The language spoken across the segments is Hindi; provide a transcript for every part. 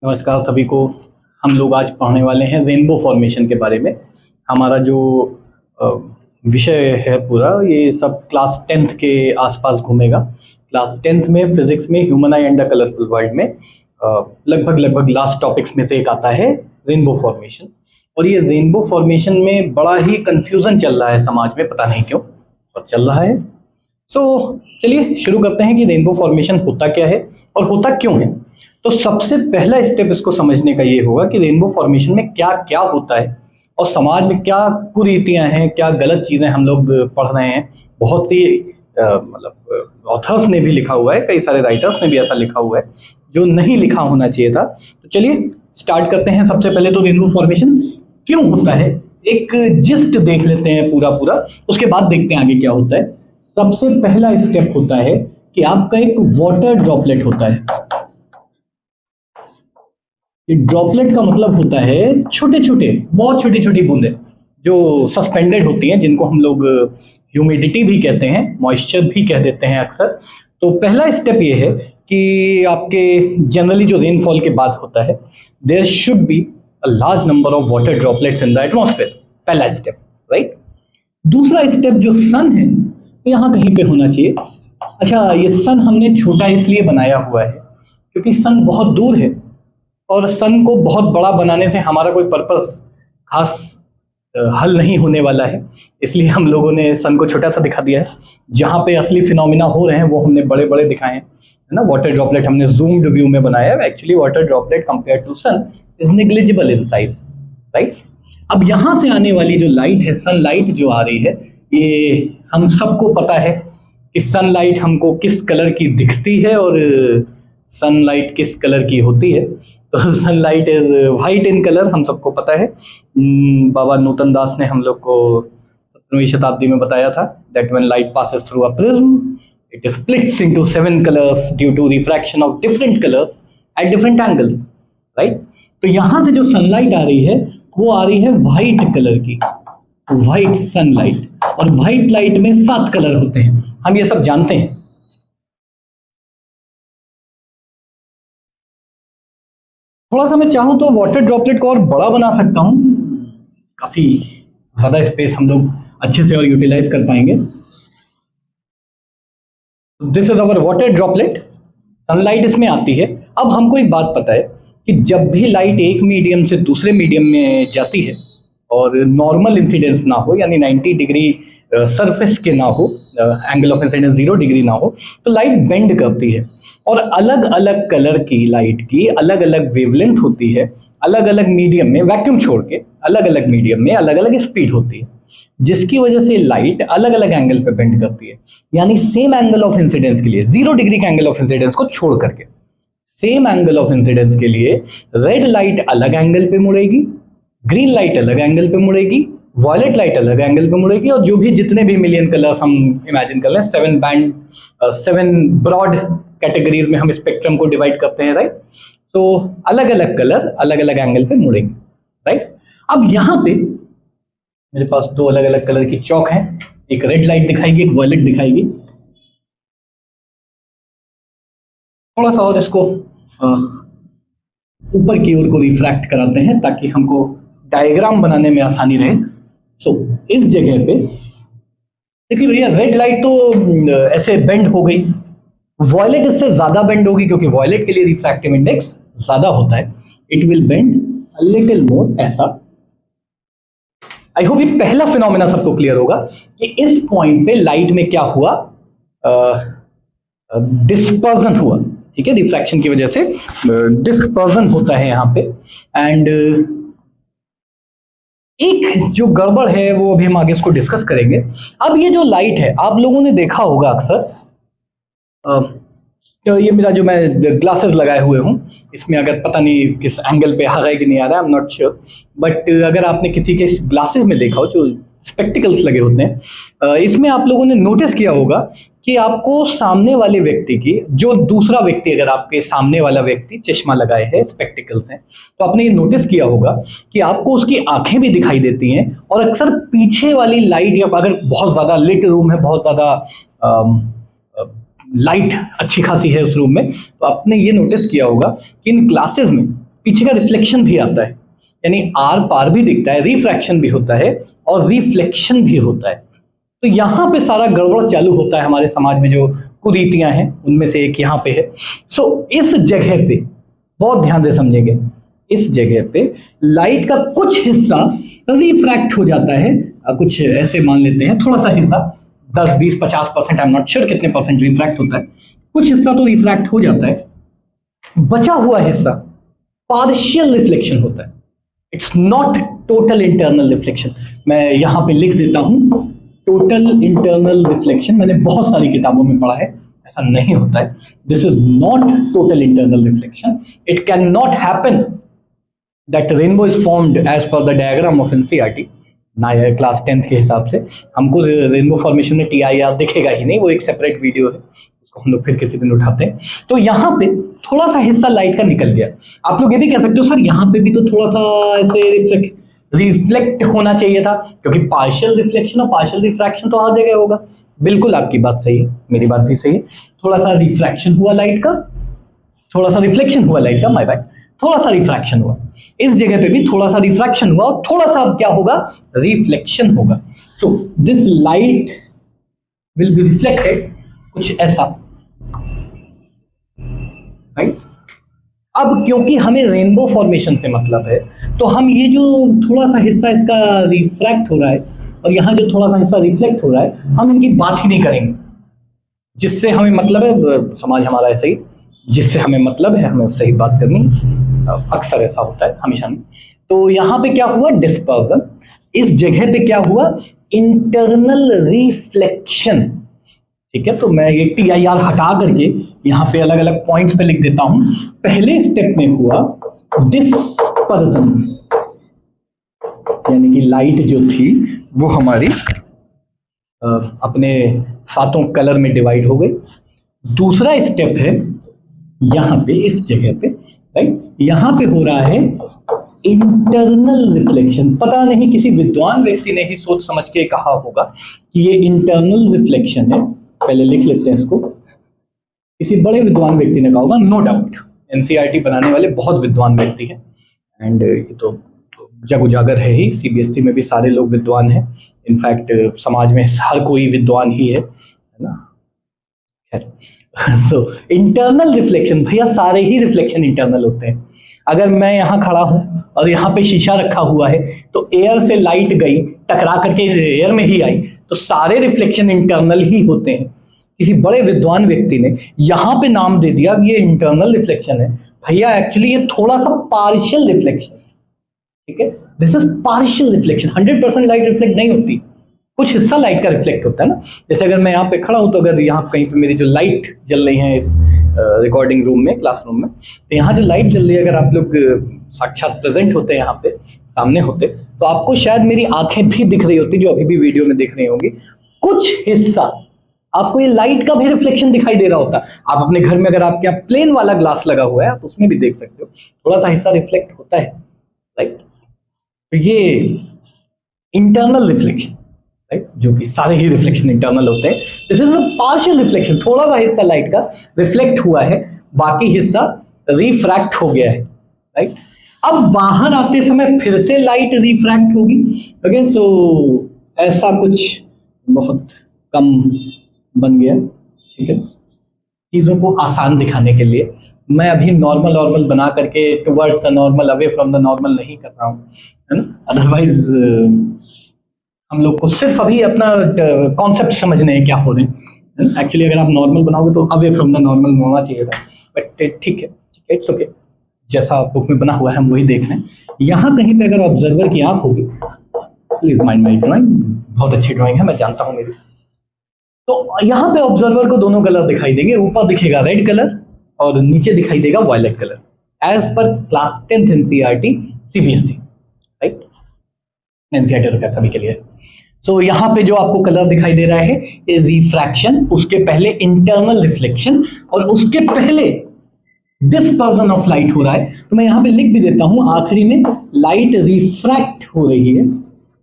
नमस्कार सभी को। हम लोग आज पढ़ने वाले हैं रेनबो फॉर्मेशन के बारे में। हमारा जो अ, विषय है पूरा ये सब क्लास 10th के आसपास घूमेगा। क्लास 10th में फिजिक्स में human I and the colourful world में लगभग लास्ट टॉपिक्स में से एक आता है रेनबो फॉर्मेशन। और ये रेनबो फॉर्मेशन में बड़ा ही कंफ्यूजन चल रहा है समाज में, पता नहीं क्यों पर चल रहा है। चलिए शुरू करते हैं कि रेनबो फॉर्मेशन होता क्या है और होता क्यों है। तो सबसे पहला स्टेप इसको समझने का ये होगा कि रेनबो फॉर्मेशन में क्या क्या होता है और समाज में क्या कुरीतियां हैं, क्या गलत चीज़ें हम लोग पढ़ रहे हैं। बहुत सी मतलब ऑथर्स ने भी लिखा हुआ है, कई सारे राइटर्स ने भी ऐसा लिखा हुआ है जो नहीं लिखा होना चाहिए था। तो चलिए स्टार्ट करते हैं। सबसे पहले तो रेनबो फॉर्मेशन क्यों होता है एक जिस्ट देख लेते हैं पूरा पूरा, उसके बाद देखते हैं आगे क्या होता है। सबसे पहला स्टेप होता है कि आपका एक वाटर ड्रॉपलेट होता है। ड्रॉपलेट का मतलब होता है छोटे छोटे, बहुत छोटी छोटी बूंदें जो सस्पेंडेड होती हैं, जिनको हम लोग ह्यूमिडिटी भी कहते हैं, मॉइस्चर भी कह देते हैं अक्सर। तो पहला स्टेप ये है कि आपके जनरली जो रेनफॉल के बाद होता है, there should be a large number of water droplets in the atmosphere. पहला स्टेप, राइट। दूसरा स्टेप जो सन है तो यहाँ कहीं पे होना चाहिए। अच्छा, ये सन हमने छोटा इसलिए बनाया हुआ है क्योंकि सन बहुत दूर है और सन को बहुत बड़ा बनाने से हमारा कोई पर्पस खास हल नहीं होने वाला है, इसलिए हम लोगों ने सन को छोटा सा दिखा दिया है। जहाँ पे असली फिनोमिना हो रहे हैं वो हमने बड़े बड़े दिखाए हैं, है ना। वाटर ड्रॉपलेट हमने जूम्ड व्यू में बनाया है। Actually water droplet compare to sun is negligible in size, right. अब यहाँ से आने वाली जो लाइट है, सनलाइट जो आ रही है, ये हम सबको पता है कि सनलाइट हमको किस कलर की दिखती है और सनलाइट किस कलर की होती है। तो sunlight is white in colour, हम सबको पता है। बाबा नूतन दास ने हम लोग को 17वीं शताब्दी में बताया था that when light passes through a prism it splits into 7 colours due to refraction of different colours at different angles, right. तो यहाँ से जो सनलाइट आ रही है वो आ रही है वाइट कलर की, वाइट सनलाइट। और वाइट लाइट में 7 कलर होते हैं, हम ये सब जानते हैं। थोड़ा सा मैं चाहूँ तो वाटर ड्रॉपलेट को और बड़ा बना सकता हूँ, काफी ज्यादा स्पेस हम लोग अच्छे से और यूटिलाइज कर पाएंगे। This is our water droplet, sunlight इसमें आती है। अब हमको एक बात पता है कि जब भी लाइट एक मीडियम से दूसरे मीडियम में जाती है और नॉर्मल इंसिडेंस ना हो, यानी 90 डिग्री सरफेस के ना हो, एंगल ऑफ इंसिडेंस 0 डिग्री ना हो, तो लाइट बेंड करती है। और अलग अलग कलर की लाइट की अलग अलग वेवलेंथ होती है, अलग अलग मीडियम में, वैक्यूम छोड़ के अलग अलग मीडियम में अलग अलग स्पीड होती है, जिसकी वजह से लाइट अलग अलग एंगल पे बेंड करती है। यानी सेम एंगल ऑफ इंसिडेंस के लिए, 0 डिग्री के एंगल ऑफ इंसिडेंस को छोड़ करके, सेम एंगल ऑफ इंसिडेंस के लिए रेड लाइट अलग एंगल पे मुड़ेगी, ग्रीन लाइट अलग एंगल पे मुड़ेगी, वॉयलेट लाइट अलग एंगल पे मुड़ेगी, और जो भी जितने भी मिलियन कलर्स हम इमेजिन कर लें, 7 ब्रॉड कैटेगरीज में हम स्पेक्ट्रम को डिवाइड करते हैं, राइट। तो अलग अलग कलर अलग अलग एंगल पे मुड़ेंगे, राइट। अब यहाँ पे मेरे पास 2 अलग अलग कलर की चौक है, एक रेड लाइट दिखाएगी, एक वॉयलेट दिखाएगी। थोड़ा सा और इसको ऊपर की ओर को रिफ्रैक्ट कराते हैं ताकि हमको डायग्राम बनाने में आसानी रहे। इस जगह पे देखिए भैया, रेड लाइट तो ऐसे बेंड हो गई, वॉयलेट इससे ज्यादा बेंड होगी क्योंकि वॉयलेट के लिए रिफ्रैक्टिव इंडेक्स ज्यादा होता है। It will bend a little more, ऐसा। आई होप ये पहला फिनोमेना सबको क्लियर होगा कि इस पॉइंट पे लाइट में क्या हुआ, डिस्पर्जन हुआ, ठीक है। रिफ्रैक्शन की वजह से डिस्पर्जन होता है यहाँ पे। एंड एक जो गड़बड़ है वो अभी हम आगे इसको डिस्कस करेंगे। अब ये जो लाइट है, आप लोगों ने देखा होगा अक्सर, तो ये मेरा जो मैं ग्लासेस लगाए हुए हूँ, इसमें अगर पता नहीं किस एंगल पे आ रहा है कि नहीं आ रहा है, I am not sure, but अगर आपने किसी के ग्लासेस में देखा हो जो स्पेक्टिकल्स लगे होते हैं, इसमें आप लोगों ने नोटिस किया होगा कि आपको सामने वाले व्यक्ति की, जो दूसरा व्यक्ति, अगर आपके सामने वाला व्यक्ति चश्मा लगाए है, स्पेक्टिकल्स हैं, तो आपने ये नोटिस किया होगा कि आपको उसकी आंखें भी दिखाई देती हैं। और अक्सर पीछे वाली लाइट, या अगर बहुत ज़्यादा लिट रूम है, बहुत ज़्यादा लाइट अच्छी खासी है उस रूम में, तो आपने ये नोटिस किया होगा कि इन ग्लासेस में पीछे का रिफ्लेक्शन भी आता है, यानी आर पार भी दिखता है, रिफ्रैक्शन भी होता है और रिफ्लेक्शन भी होता है। तो यहाँ पे सारा गड़बड़ चालू होता है हमारे समाज में, जो कुरीतियां हैं उनमें से एक यहाँ पे है। सो इस जगह पे बहुत ध्यान से समझेंगे, इस जगह पे लाइट का कुछ हिस्सा रिफ्रैक्ट हो जाता है, कुछ ऐसे मान लेते हैं थोड़ा सा हिस्सा 10, 20, 50%, आई एम नॉट श्योर कितने परसेंट रिफ्रैक्ट होता है, कुछ हिस्सा तो रिफ्रैक्ट हो जाता है, बचा हुआ हिस्सा पार्शियल रिफ्लेक्शन होता है। It's not total internal reflection. मैं यहां पे लिख देता हूं टोटल इंटरनल रिफ्लेक्शन, मैंने बहुत सारी किताबों में पढ़ा है, ऐसा नहीं होता है। This is not total internal reflection. It can not happen that rainbow is formed as per the diagram of NCERT class 10th के हिसाब से। हमको रेनबो फॉर्मेशन में TIR दिखेगा ही नहीं, वो एक सेपरेट वीडियो है, उसको हम लोग फिर किसी दिन उठाते हैं। तो यहाँ पे थोड़ा सा हिस्सा लाइट का निकल गया। आप लोग ये भी कह सकते हो सर यहाँ पे भी तो थोड़ा सा ऐसे रिफ्लेक्ट होना चाहिए था, क्योंकि पार्शियल रिफ्लेक्शन और पार्शियल रिफ्रैक्शन तो हर जगह होगा। बिल्कुल आपकी बात सही है, मेरी बात भी सही है। थोड़ा सा रिफ्रैक्शन हुआ लाइट का, थोड़ा सा रिफ्लेक्शन हुआ लाइट का, माय बैड, थोड़ा सा रिफ्रैक्शन हुआ। इस जगह पे भी थोड़ा सा रिफ्रैक्शन हुआ और थोड़ा सा अब क्या होगा, रिफ्लेक्शन होगा। So this light will be reflected, कुछ ऐसा, राइट। अब क्योंकि हमें रेनबो फॉर्मेशन से मतलब है, तो हम ये जो थोड़ा सा हिस्सा इसका रिफ्रैक्ट हो रहा है और यहाँ जो थोड़ा सा हिस्सा रिफ्लेक्ट हो रहा है, हम इनकी बात ही नहीं करेंगे। जिससे हमें मतलब है, समाज हमारा ऐसा ही, जिससे हमें मतलब है हमें उससे ही बात करनी है। अक्सर ऐसा होता है, हमेशा नहीं। तो यहाँ पे क्या हुआ, डिस्पर्जन। इस जगह पे क्या हुआ, इंटरनल रिफ्लेक्शन। ठीक है, तो मैं ये TIR हटा करके यहाँ पे अलग अलग पॉइंट्स पे लिख देता हूं। पहले स्टेप में हुआ डिस्पर्जन, यानी कि लाइट जो थी वो हमारी अपने सातों कलर में डिवाइड हो गई। दूसरा स्टेप है यहाँ पे, इस जगह पे, राइट, यहाँ पे हो रहा है इंटरनल रिफ्लेक्शन। पता नहीं किसी विद्वान व्यक्ति ने ही सोच समझ के कहा होगा कि ये इंटरनल रिफ्लेक्शन है। पहले लिख लेते हैं इसको, किसी बड़े विद्वान व्यक्ति ने कहा होगा, नो डाउट। एनसीईआरटी बनाने वाले बहुत विद्वान व्यक्ति हैं, एंड ये तो जग उजागर है ही, CBSE में भी सारे लोग विद्वान हैं। इनफैक्ट समाज में हर कोई विद्वान ही है ना। खैर, सो इंटरनल रिफ्लेक्शन, भैया सारे ही रिफ्लेक्शन इंटरनल होते हैं। अगर मैं यहाँ खड़ा हूँ और यहाँ पे शीशा रखा हुआ है, तो एयर से लाइट गई, टकरा करके एयर में ही आई, तो सारे रिफ्लेक्शन इंटरनल ही होते हैं। किसी बड़े विद्वान व्यक्ति ने यहाँ पे नाम दे दिया ये इंटरनल रिफ्लेक्शन है। भैया एक्चुअली ये थोड़ा सा पार्शियल रिफ्लेक्शन, ठीक है, this is partial reflection. 100% light reflect नहीं होती, कुछ हिस्सा लाइट का रिफ्लेक्ट होता है ना। जैसे अगर मैं यहाँ पे खड़ा हूँ, तो अगर यहाँ कहीं पे मेरी जो लाइट जल रही है इस रिकॉर्डिंग रूम में, क्लासरूम में, तो यहाँ जो लाइट जल रही है, अगर आप लोग साक्षात प्रेजेंट होते यहाँ पे सामने होते, तो आपको शायद मेरी आंखें भी दिख रही होती, जो अभी भी वीडियो में दिख रही होंगी। कुछ हिस्सा आपको ये लाइट का भी रिफ्लेक्शन दिखाई दे रहा होता। आप अपने घर में अगर आपके यहाँ प्लेन वाला ग्लास लगा हुआ है, आप उसमें भी देख सकते हो, थोड़ा सा हिस्सा रिफ्लेक्ट होता है, राइट। तो ये इंटरनल रिफ्लेक्शन, राइट, जो कि सारे ही रिफ्लेक्शन इंटरनल होते हैं। This is a partial reflection, थोड़ा सा हिस्सा लाइट का रिफ्लेक्ट हुआ है, बाकी हिस्सा रिफ्रैक्ट हो गया है, राइट। अब बाहर आते समय फिर से लाइट रिफ्रैक्ट होगी अगेन। सो ऐसा कुछ बहुत कम बन गया, ठीक है। चीजों को आसान दिखाने के लिए मैं अभी नॉर्मल बना करके towards the normal, away from the normal नहीं कर रहा हूँ, है ना। अदरवाइज हम लोग को सिर्फ अभी अपना कॉन्सेप्ट समझने हैं क्या हो रहे हैं। एक्चुअली अगर आप नॉर्मल बनाओगे तो अवे फ्रॉम द नॉर्मल होना चाहिए था, बट ठीक है, इट्स ओके, जैसा बुक में बना हुआ है हम वही देख रहे हैं। यहाँ कहीं पे अगर ऑब्जर्वर की आंख होगी, प्लीज माइंड माई ड्राइंग, बहुत अच्छी ड्राइंग है, मैं जानता हूँ मेरी। तो यहाँ पे ऑब्जर्वर को दोनों कलर दिखाई देंगे, ऊपर दिखेगा रेड कलर और नीचे दिखाई देगा violet colour, as per class 10th NCERT CBSE, right. NCERT तो क्या सभी के लिए। सो यहाँ पे जो आपको कलर दिखाई दे रहा है ये रिफ्रैक्शन, उसके पहले इंटरनल रिफ्लेक्शन और उसके पहले डिस्पर्जन ऑफ लाइट हो रहा है। तो मैं यहाँ पे लिख भी देता हूँ आखिरी में, लाइट रिफ्रैक्ट हो रही है,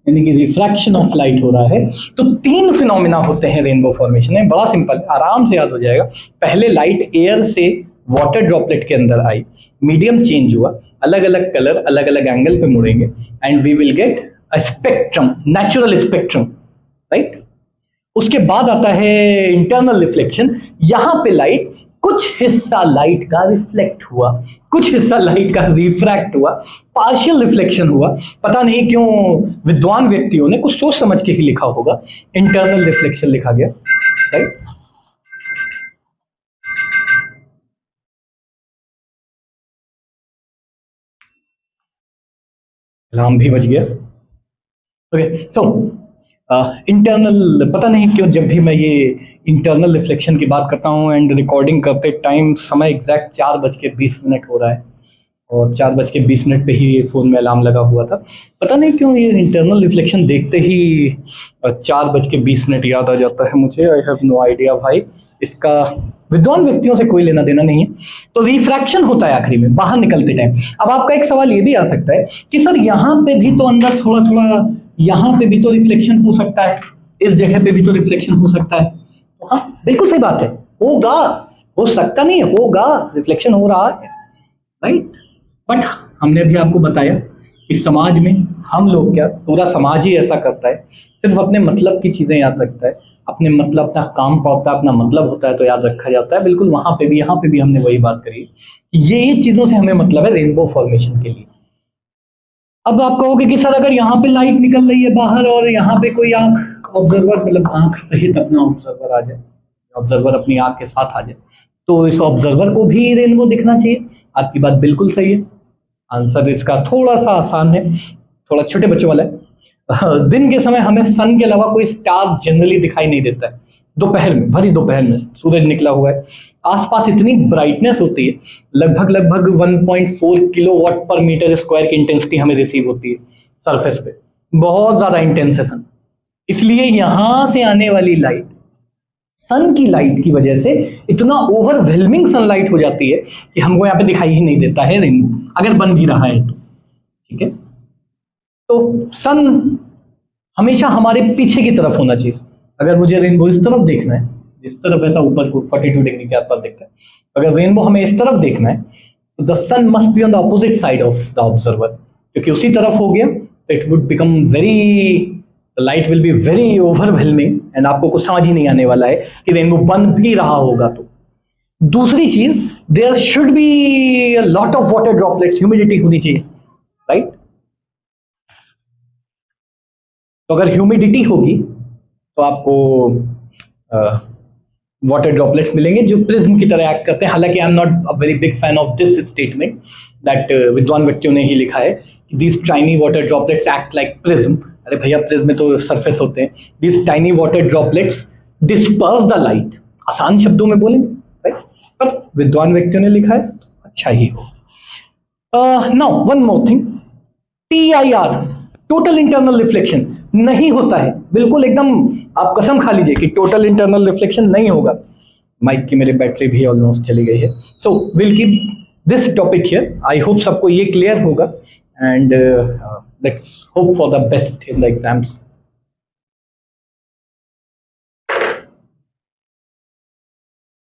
यानी कि रिफ्रैक्शन ऑफ लाइट हो रहा है। तो 3 फिनोमिना होते हैं रेनबो फॉर्मेशन में, बड़ा सिंपल, आराम से याद हो जाएगा। पहले लाइट एयर से वाटर ड्रॉपलेट के अंदर आई, मीडियम चेंज हुआ, अलग अलग कलर अलग अलग एंगल पे मुड़ेंगे and we will get a spectrum, natural spectrum, right. उसके बाद आता है इंटरनल रिफ्लेक्शन। यहां पे लाइट, कुछ हिस्सा लाइट का रिफ्लेक्ट हुआ, कुछ हिस्सा लाइट का रिफ्रैक्ट हुआ, पार्शियल रिफ्लेक्शन हुआ। पता नहीं क्यों विद्वान व्यक्तियों ने कुछ सोच समझ के ही लिखा होगा, इंटरनल रिफ्लेक्शन लिखा गया, राइट। अलार्म भी बज गया। ओके, सो इंटरनल, पता नहीं क्यों जब भी मैं ये इंटरनल रिफ्लेक्शन की बात करता हूँ एंड रिकॉर्डिंग करते टाइम समय एग्जैक्ट 4:20 हो रहा है और 4:20 पे ही ये फ़ोन में अलार्म लगा हुआ था। पता नहीं क्यों ये इंटरनल रिफ्लेक्शन देखते ही 4:20 याद आ जाता है मुझे। आई हैव नो आइडिया भाई, इसका विद्वान व्यक्तियों से कोई लेना देना नहीं है। तो रिफ्रैक्शन होता है आखिरी में बाहर निकलते टाइम। अब आपका एक सवाल ये भी आ सकता है कि सर यहाँ पे भी तो अंदर थोड़ा थोड़ा, यहाँ पे भी तो रिफ्लेक्शन हो सकता है, इस जगह पे भी तो रिफ्लेक्शन हो सकता है। तो हाँ, बिल्कुल सही बात है, होगा, हो सकता नहीं है, होगा, रिफ्लेक्शन हो रहा है, राइट। बट हमने भी आपको बताया कि समाज में हम लोग क्या, पूरा समाज ही ऐसा करता है, सिर्फ अपने मतलब की चीज़ें याद रखता है, अपने मतलब अपना काम पड़ता है, अपना मतलब होता है तो याद रखा जाता है। बिल्कुल वहाँ पे भी, यहाँ पे भी हमने वही बात करी कि ये चीज़ों से हमें मतलब है रेनबो फॉर्मेशन के लिए। अब आप कहोगे कि सर अगर यहाँ पे लाइट निकल रही है बाहर और यहाँ पे कोई आंख ऑब्जर्वर, मतलब आंख सहित अपना ऑब्जर्वर आ जाए, ऑब्जर्वर अपनी आंख के साथ आ जाए, तो इस ऑब्जर्वर को भी रेनबो दिखना चाहिए। आपकी बात बिल्कुल सही है। आंसर इसका थोड़ा सा आसान है, थोड़ा छोटे बच्चों वाला है। दिन के समय हमें सन के अलावा कोई स्टार जनरली दिखाई नहीं देता है। दोपहर में, भरी दोपहर में सूरज निकला हुआ है, आसपास इतनी ब्राइटनेस होती है, लगभग लगभग 1.4 किलोवाट पर मीटर स्क्वायर की इंटेंसिटी हमें रिसीव होती है सरफेस पे, बहुत ज़्यादा इंटेंस है सन। इसलिए यहाँ से आने वाली लाइट, सन की लाइट की वजह से इतना ओवरवेलमिंग सनलाइट हो जाती है कि हमको यहाँ पे दिखाई ही नहीं देता है रेनबो, अगर बन भी रहा है तो, ठीक है। तो सन हमेशा हमारे पीछे की तरफ होना चाहिए। अगर मुझे रेनबो इस तरफ देखना है, जिस तरफ ऐसा ऊपर को 42 डिग्री के आसपास दिखता है, अगर रेनबो हमें इस तरफ देखना है तो the sun must be on the opposite side of the observer, क्योंकि उसी तरफ हो गया तो it would become very, the light will be very overwhelming and आपको कुछ समझ ही नहीं आने वाला है कि रेनबो बन भी रहा होगा। तो दूसरी चीज, there should be a lot of water droplets, humidity होनी चाहिए, राइट। तो अगर ह्यूमिडिटी होगी तो आपको वाटर ड्रॉपलेट्स मिलेंगे जो प्रिज्म की तरह एक्ट करते हैं। हालांकि I am not a very big fan of this statement that विद्वान व्यक्तियों ने ही लिखा है, this tiny water droplets act like prism. अरे भैया, प्रिज्म में तो सरफेस होते हैं। This tiny water droplets disperse the light, आसान शब्दों में बोलेंगे, राइट। पर विद्वान व्यक्तियों ने लिखा है, अच्छा ही हो। Now one more thing, TIR, total internal reflection नहीं होता है, बिल्कुल एकदम आप कसम खा लीजिए कि टोटल इंटरनल रिफ्लेक्शन नहीं होगा। माइक की मेरी बैटरी भी ऑलमोस्ट चली गई है, so will keep this topic here. I hope सबको ये क्लियर होगा and let's hope for the best in the exams.